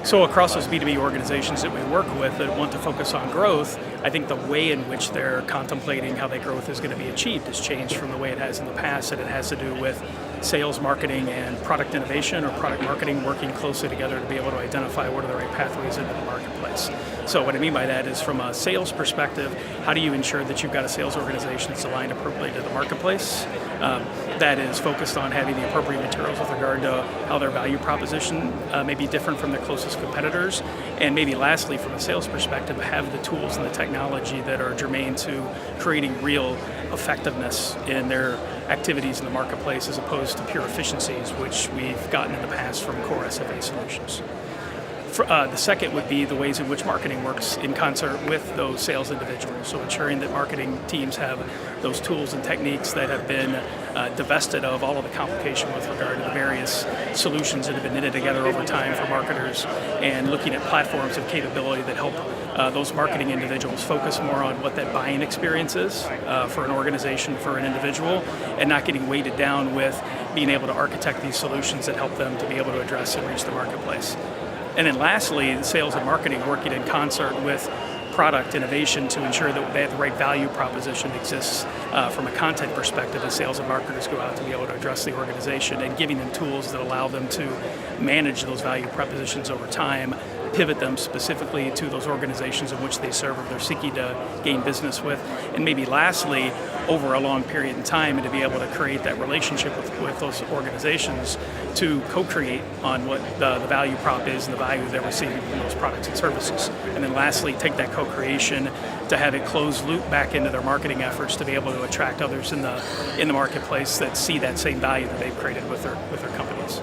So across those B2B organizations that we work with that want to focus on growth, I think the way in which they're contemplating how that growth is going to be achieved has changed from the way it has in the past, and it has to do with sales, marketing, and product innovation or product marketing working closely together to be able to identify what are the right pathways into the marketplace. So what I mean by that is from a sales perspective, how do you ensure that you've got a sales organization that's aligned appropriately to the marketplace, that is focused on having the appropriate materials with regard to how their value proposition may be different from their closest competitors, and maybe lastly from a sales perspective, have the tools and the technology that are germane to creating real effectiveness in their activities in the marketplace as opposed to pure efficiencies, which we've gotten in the past from core SFA solutions. The second would be the ways in which marketing works in concert with those sales individuals. So ensuring that marketing teams have those tools and techniques that have been divested of all of the complication with regard to the various solutions that have been knitted together over time for marketers, and looking at platforms of capability that help those marketing individuals focus more on what that buying experience is for an organization, for an individual, and not getting weighted down with being able to architect these solutions that help them to be able to address and reach the marketplace. And then lastly, sales and marketing working in concert with product innovation to ensure that the right value proposition exists from a content perspective as sales and marketers go out to be able to address the organization, and giving them tools that allow them to manage those value propositions over time, pivot them specifically to those organizations in which they serve or they're seeking to gain business with, and maybe lastly, over a long period in time, and to be able to create that relationship with those organizations to co-create on what the value prop is and the value they're receiving from those products and services. And then lastly, take that co-creation to have it closed loop back into their marketing efforts to be able to attract others in the marketplace that see that same value that they've created with their companies.